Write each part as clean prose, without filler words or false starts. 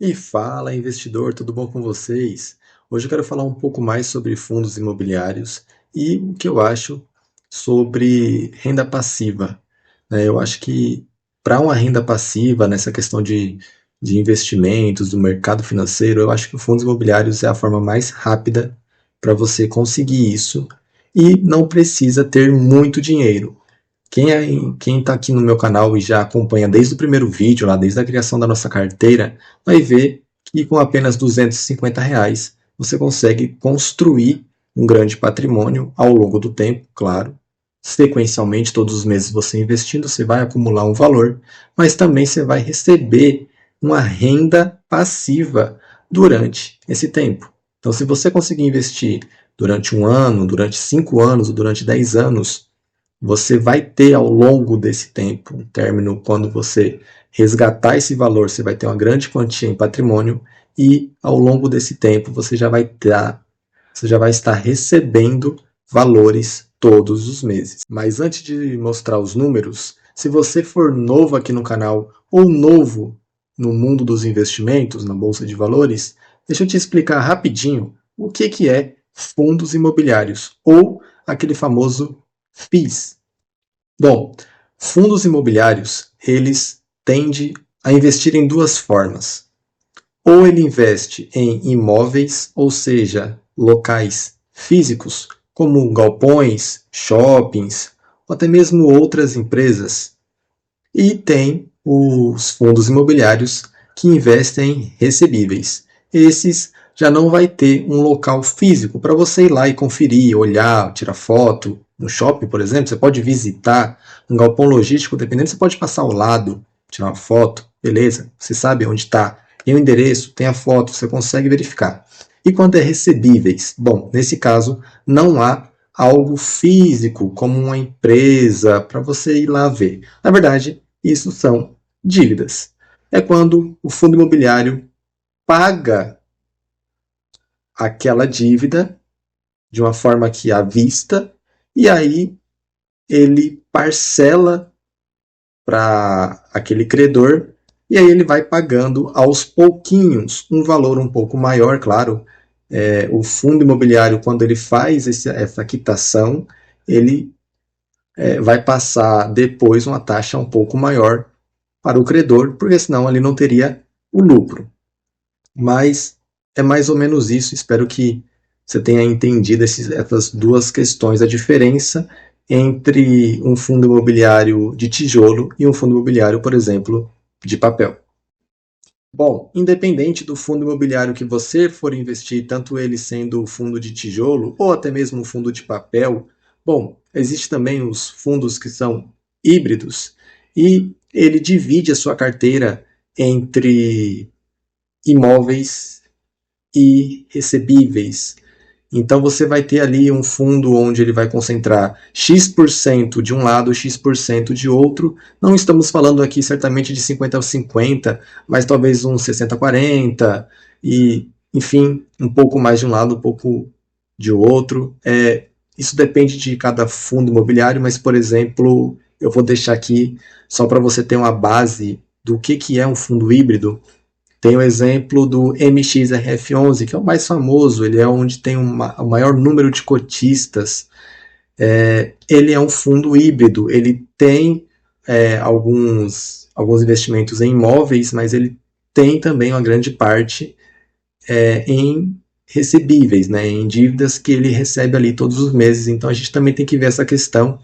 E fala, investidor, tudo bom com vocês? Hoje eu quero falar um pouco mais sobre fundos imobiliários e o que eu acho sobre renda passiva, né? Eu acho que para uma renda passiva, nessa questão de investimentos, do mercado financeiro, eu acho que fundos imobiliários é a forma mais rápida para você conseguir isso e não precisa ter muito dinheiro. Quem está aqui no meu canal e já acompanha desde o primeiro vídeo, lá desde a criação da nossa carteira, vai ver que com apenas R$ 250 você consegue construir um grande patrimônio ao longo do tempo, claro. Sequencialmente, todos os meses você investindo, você vai acumular um valor, mas também você vai receber uma renda passiva durante esse tempo. Então, se você conseguir investir durante um ano, durante 5 anos ou durante 10 anos, você vai ter ao longo desse tempo, um término, quando você resgatar esse valor, você vai ter uma grande quantia em patrimônio e ao longo desse tempo você já vai estar recebendo valores todos os meses. Mas antes de mostrar os números, se você for novo aqui no canal ou novo no mundo dos investimentos, na bolsa de valores, deixa eu te explicar rapidinho o que é fundos imobiliários ou aquele famoso FIIs. Bom, fundos imobiliários, eles tendem a investir em duas formas. Ou ele investe em imóveis, ou seja, locais físicos, como galpões, shoppings, ou até mesmo outras empresas. E tem os fundos imobiliários que investem em recebíveis. Esses já não vai ter um local físico para você ir lá e conferir, olhar, tirar foto. No shopping, por exemplo, você pode visitar um galpão logístico, dependendo, você pode passar ao lado, tirar uma foto, beleza, você sabe onde está, tem o endereço, tem a foto, você consegue verificar. E quando é recebíveis? Bom, nesse caso, não há algo físico, como uma empresa, para você ir lá ver. Na verdade, isso são dívidas. É quando o fundo imobiliário paga aquela dívida de uma forma que à vista, e aí ele parcela para aquele credor, e aí ele vai pagando aos pouquinhos um valor um pouco maior, claro. O fundo imobiliário, quando ele faz essa quitação, ele vai passar depois uma taxa um pouco maior para o credor, porque senão ele não teria o lucro. Mas é mais ou menos isso. Espero que você tenha entendido essas duas questões, a diferença entre um fundo imobiliário de tijolo e um fundo imobiliário, por exemplo, de papel. Bom, independente do fundo imobiliário que você for investir, tanto ele sendo fundo de tijolo ou até mesmo um fundo de papel, bom, existe também os fundos que são híbridos e ele divide a sua carteira entre imóveis e recebíveis. Então você vai ter ali um fundo onde ele vai concentrar X% de um lado, X% de outro. Não estamos falando aqui certamente de 50-50, mas talvez um 60-40 e, enfim, um pouco mais de um lado, um pouco de outro. Isso depende de cada fundo imobiliário, mas, por exemplo, eu vou deixar aqui só para você ter uma base do que é um fundo híbrido. Tem o exemplo do MXRF11, que é o mais famoso, ele é onde tem o maior número de cotistas. Ele é um fundo híbrido, ele tem alguns investimentos em imóveis, mas ele tem também uma grande parte em recebíveis, né, em dívidas que ele recebe ali todos os meses. Então a gente também tem que ver essa questão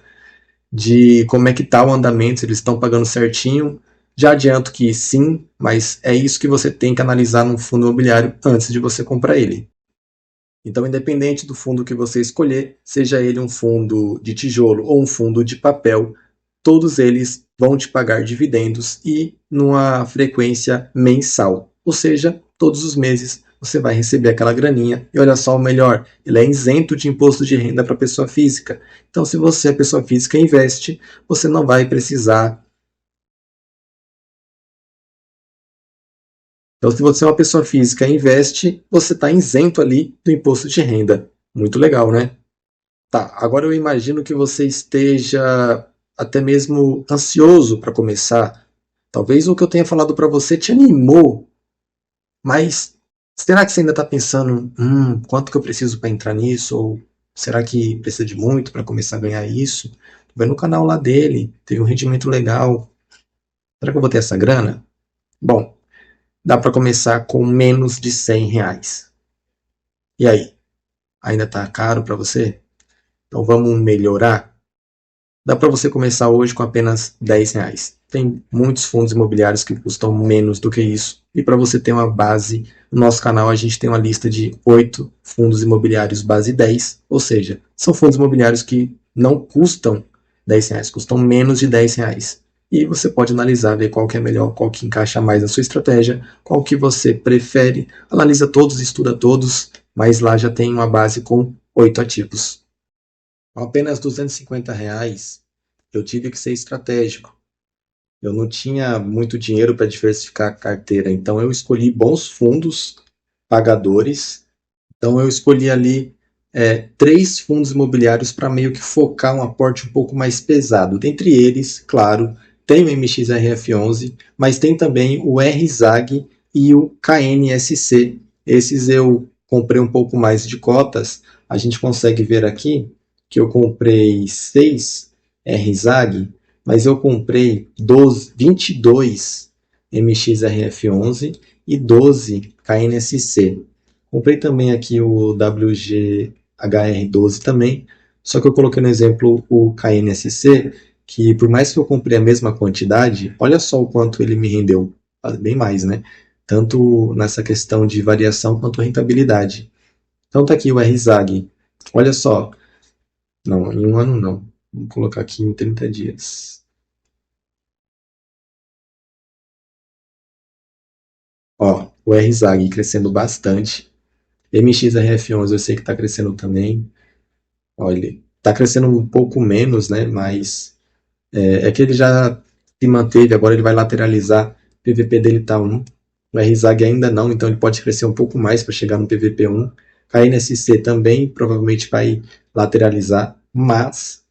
de como é que está o andamento, se eles estão pagando certinho. Já adianto que sim, mas é isso que você tem que analisar num fundo imobiliário antes de você comprar ele. Então, independente do fundo que você escolher, seja ele um fundo de tijolo ou um fundo de papel, todos eles vão te pagar dividendos e numa frequência mensal. Ou seja, todos os meses você vai receber aquela graninha. E olha só o melhor, ele é isento de imposto de renda para pessoa física. Então, se você é pessoa física e investe, você não vai precisar. Então, se você é uma pessoa física e investe, você está isento ali do imposto de renda. Muito legal, né? Tá, agora eu imagino que você esteja até mesmo ansioso para começar. Talvez o que eu tenha falado para você te animou Mas será que você ainda está pensando, quanto que eu preciso para entrar nisso? Ou será que precisa de muito para começar a ganhar isso? Vai no canal lá dele, tem um rendimento legal. Será que eu vou ter essa grana? Bom, dá para começar com menos de R$ 100. E aí, ainda está caro para você? Então vamos melhorar? Dá para você começar hoje com apenas R$ 10. Tem muitos fundos imobiliários que custam menos do que isso. E para você ter uma base, no nosso canal a gente tem uma lista de 8 fundos imobiliários base 10, ou seja, são fundos imobiliários que não custam R$ 10, custam menos de R$ 10. E você pode analisar, ver qual que é melhor, qual que encaixa mais na sua estratégia, qual que você prefere. Analisa todos, estuda todos, mas lá já tem uma base com 8 ativos. Com apenas R$ 250, eu tive que ser estratégico. Eu não tinha muito dinheiro para diversificar a carteira, então eu escolhi bons fundos pagadores. Então eu escolhi ali 3 fundos imobiliários para meio que focar um aporte um pouco mais pesado. Dentre eles, claro, tem o MXRF11, mas tem também o RZAG e o KNSC. Esses eu comprei um pouco mais de cotas. A gente consegue ver aqui que eu comprei 6 RZAG, mas eu comprei 22 MXRF11 e 12 KNSC. Comprei também aqui o WGHR12 também, só que eu coloquei no exemplo o KNSC, que por mais que eu comprei a mesma quantidade, olha só o quanto ele me rendeu, bem mais, né? Tanto nessa questão de variação quanto rentabilidade. Então tá aqui o RZAG. Olha só. Não, em um ano não. Vou colocar aqui em 30 dias. Ó, o RZAG crescendo bastante. MXRF11 eu sei que está crescendo também. Olha, está crescendo um pouco menos, né? Mas é que ele já se manteve, agora ele vai lateralizar. O PVP dele está 1. O RZAG ainda não, então ele pode crescer um pouco mais para chegar no PVP 1. A NSC também provavelmente vai lateralizar, mas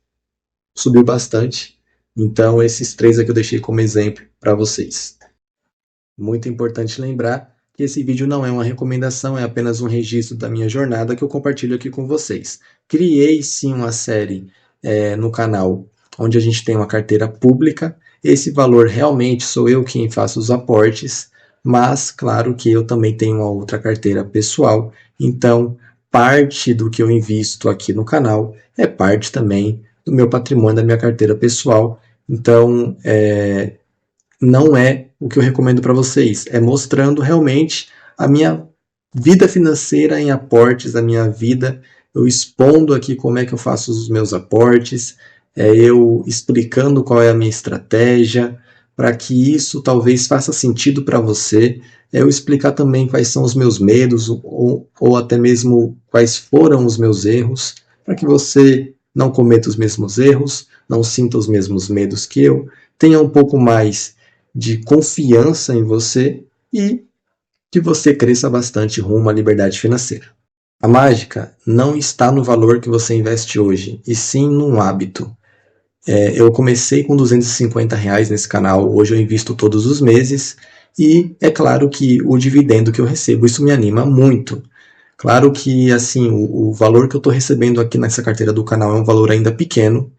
subiu bastante. Então esses 3 aqui eu deixei como exemplo para vocês. Muito importante lembrar que esse vídeo não é uma recomendação, é apenas um registro da minha jornada que eu compartilho aqui com vocês. Criei sim uma série no canal onde a gente tem uma carteira pública. Esse valor realmente sou eu quem faço os aportes, mas claro que eu também tenho uma outra carteira pessoal. Então, parte do que eu invisto aqui no canal é parte também do meu patrimônio, da minha carteira pessoal. Então, não é o que eu recomendo para vocês. É mostrando realmente a minha vida financeira em aportes, a minha vida, eu expondo aqui como é que eu faço os meus aportes, eu explicando qual é a minha estratégia, para que isso talvez faça sentido para você. Eu explicar também quais são os meus medos, ou até mesmo quais foram os meus erros, para que você não cometa os mesmos erros, não sinta os mesmos medos que eu, tenha um pouco mais de confiança em você e que você cresça bastante rumo à liberdade financeira. A mágica não está no valor que você investe hoje, e sim num hábito. Eu comecei com R$ 250 nesse canal, hoje eu invisto todos os meses, e é claro que o dividendo que eu recebo, isso me anima muito. Claro que assim, o valor que eu estou recebendo aqui nessa carteira do canal é um valor ainda pequeno.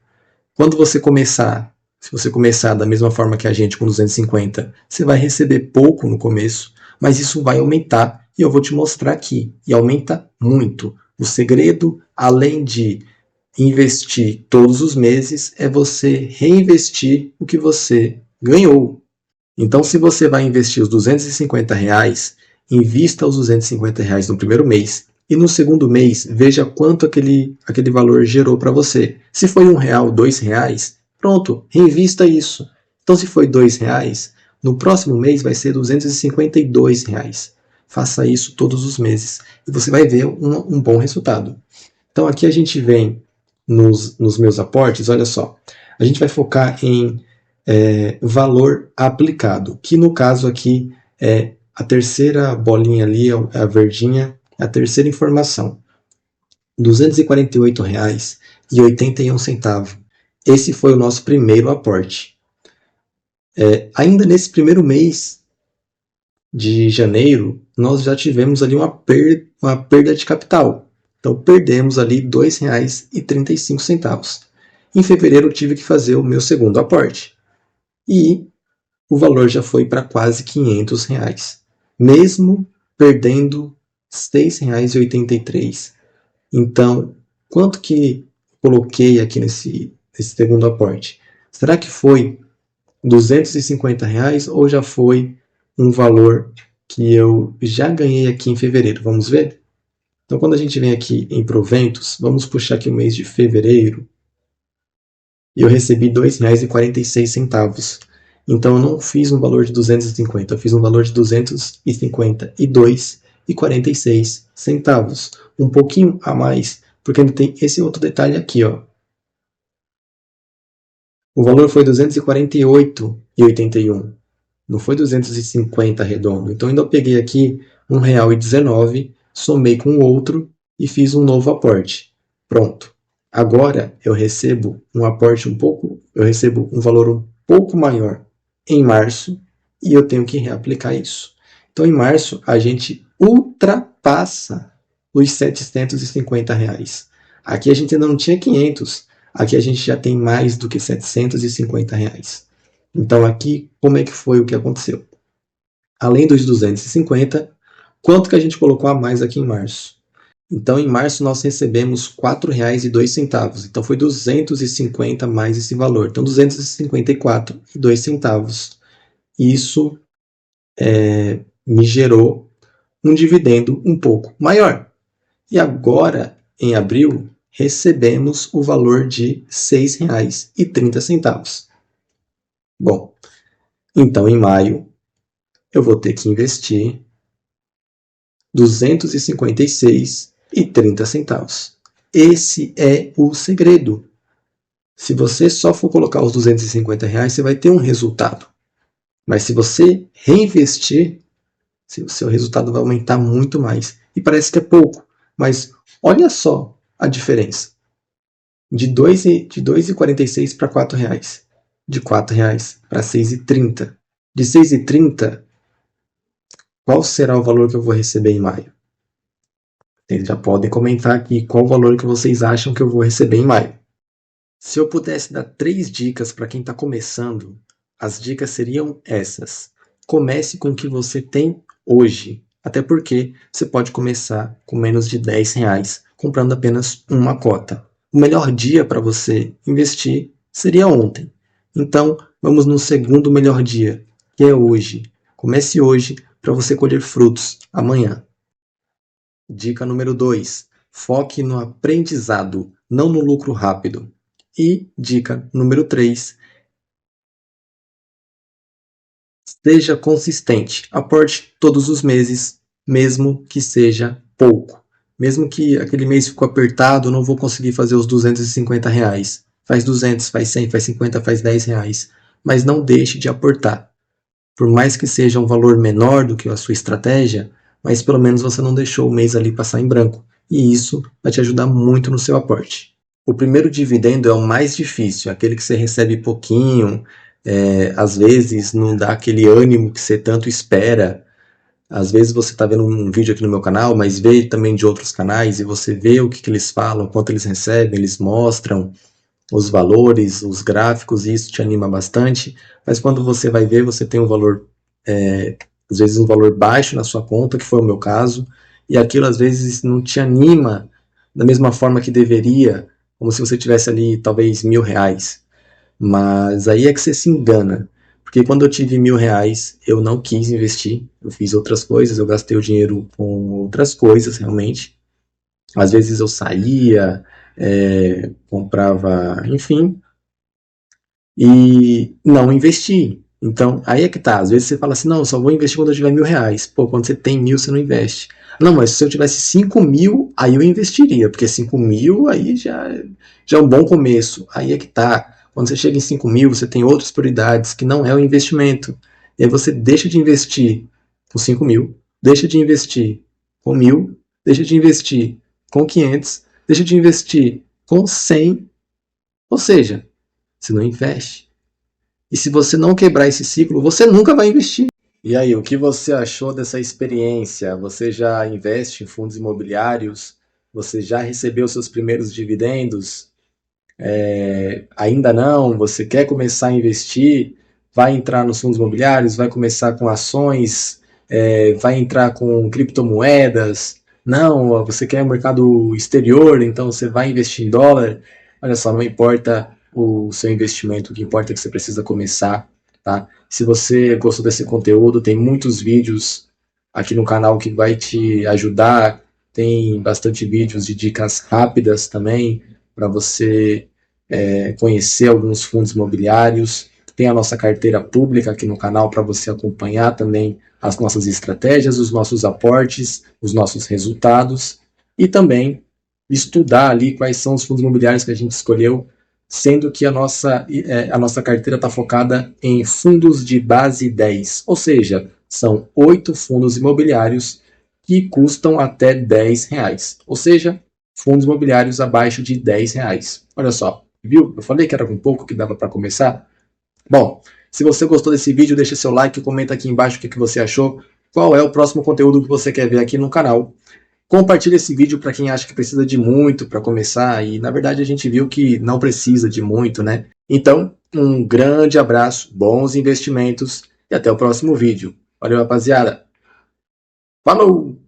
Quando você começar, se você começar da mesma forma que a gente com 250, você vai receber pouco no começo, mas isso vai aumentar e eu vou te mostrar aqui. E aumenta muito. O segredo, além de investir todos os meses, é você reinvestir o que você ganhou. Então, se você vai investir os R$ 250, invista os R$ 250 no primeiro mês e no segundo mês veja quanto aquele valor gerou para você. Se foi R$ 1, R$ 2, pronto, reinvista isso. Então, se foi R$ 2, no próximo mês vai ser R$ 252. Faça isso todos os meses e você vai ver um bom resultado. Então, aqui a gente vem nos meus aportes, olha só. A gente vai focar em valor aplicado, que no caso aqui é a terceira bolinha ali, a verdinha, é a terceira informação. R$ 248,81. Esse foi o nosso primeiro aporte. Ainda nesse primeiro mês de janeiro, nós já tivemos ali uma perda de capital. Então, perdemos ali R$ 2,35. Em fevereiro, eu tive que fazer o meu segundo aporte. E o valor já foi para quase R$ 500, mesmo perdendo R$ 6,83. Então, quanto que coloquei aqui nesse segundo aporte? Será que foi R$ 250 ou já foi um valor que eu já ganhei aqui em fevereiro? Vamos ver? Então, quando a gente vem aqui em proventos, vamos puxar aqui o mês de fevereiro, e eu recebi R$ 2,46. Então, eu não fiz um valor de 250, eu fiz um valor de 252,46. Um pouquinho a mais, porque ele tem esse outro detalhe aqui, ó. O valor foi 248,81. Não foi 250 redondo. Então, ainda eu peguei aqui R$ 1,19, somei com o outro e fiz um novo aporte. Pronto. Agora eu recebo um valor um pouco maior em março e eu tenho que reaplicar isso. Então, em março, a gente ultrapassa os R$ 750. Aqui a gente ainda não tinha 500. Aqui a gente já tem mais do que R$ 750. Então, aqui, como é que foi o que aconteceu? Além dos 250, quanto que a gente colocou a mais aqui em março? Então, em março, nós recebemos R$ 4,02. Então, foi 250 mais esse valor. Então, R$ 254,02. Isso me gerou um dividendo um pouco maior. E agora, em abril, recebemos o valor de R$ 6,30. Bom, então em maio eu vou ter que investir R$ 256,30. Esse é o segredo. Se você só for colocar os R$ 250, você vai ter um resultado. Mas se você reinvestir, o seu resultado vai aumentar muito mais. E parece que é pouco, mas olha só a diferença. De R$ 2,46 para R$ 4. De R$ 4 para R$ 6,30. De R$ 6,30, qual será o valor que eu vou receber em maio? Vocês já podem comentar aqui qual o valor que vocês acham que eu vou receber em maio. Se eu pudesse dar 3 dicas para quem está começando, as dicas seriam essas. Comece com o que você tem hoje, até porque você pode começar com menos de R$ 10, comprando apenas uma cota. O melhor dia para você investir seria ontem. Então, vamos no segundo melhor dia, que é hoje. Comece hoje para você colher frutos amanhã. Dica número 2. Foque no aprendizado, não no lucro rápido. E dica número 3. Seja consistente. Aporte todos os meses, mesmo que seja pouco. Mesmo que aquele mês ficou apertado, não vou conseguir fazer os R$ 250. Faz 200, faz 100, faz 50, faz R$ 10. Mas não deixe de aportar. Por mais que seja um valor menor do que a sua estratégia, mas pelo menos você não deixou o mês ali passar em branco. E isso vai te ajudar muito no seu aporte. O primeiro dividendo é o mais difícil, aquele que você recebe pouquinho, às vezes não dá aquele ânimo que você tanto espera. Às vezes você está vendo um vídeo aqui no meu canal, mas vê também de outros canais e você vê o que eles falam, quanto eles recebem, eles mostram os valores, os gráficos, e isso te anima bastante. Mas quando você vai ver, você tem um valor, às vezes um valor baixo na sua conta, que foi o meu caso, e aquilo às vezes não te anima da mesma forma que deveria, como se você tivesse ali talvez R$ 1.000. Mas aí é que você se engana. Porque quando eu tive R$ 1.000, eu não quis investir. Eu fiz outras coisas, eu gastei o dinheiro com outras coisas, realmente. Às vezes eu saía, comprava, enfim, e não investi. Então, aí é que tá. Às vezes você fala assim, não, eu só vou investir quando eu tiver R$ 1.000. Pô, quando você tem 1.000, você não investe. Não, mas se eu tivesse 5.000, aí eu investiria, porque 5.000 aí já é um bom começo. Aí é que tá. Quando você chega em 5.000, você tem outras prioridades que não é o investimento. E aí você deixa de investir com 5.000, deixa de investir com 1.000, deixa de investir com 500, deixa de investir com 100. Ou seja, você não investe. E se você não quebrar esse ciclo, você nunca vai investir. E aí, o que você achou dessa experiência? Você já investe em fundos imobiliários? Você já recebeu seus primeiros dividendos? Ainda não? Você quer começar a investir? Vai entrar nos fundos imobiliários? Vai começar com ações? Vai entrar com criptomoedas? Não, você quer o mercado exterior, então você vai investir em dólar? Olha só, não importa o seu investimento, o que importa é que você precisa começar, tá? Se você gostou desse conteúdo, tem muitos vídeos aqui no canal que vai te ajudar. Tem bastante vídeos de dicas rápidas também para você conhecer alguns fundos imobiliários. Tem a nossa carteira pública aqui no canal para você acompanhar também as nossas estratégias, os nossos aportes, os nossos resultados e também estudar ali quais são os fundos imobiliários que a gente escolheu, sendo que a nossa carteira está focada em fundos de base 10, ou seja, são 8 fundos imobiliários que custam até R$ 10, ou seja, fundos imobiliários abaixo de R$ 10. Olha só, viu? Eu falei que era com pouco que dava para começar. Bom, se você gostou desse vídeo, deixa seu like, comenta aqui embaixo o que você achou, qual é o próximo conteúdo que você quer ver aqui no canal. Compartilhe esse vídeo para quem acha que precisa de muito para começar e na verdade a gente viu que não precisa de muito, né? Então, um grande abraço, bons investimentos e até o próximo vídeo. Valeu, rapaziada. Falou!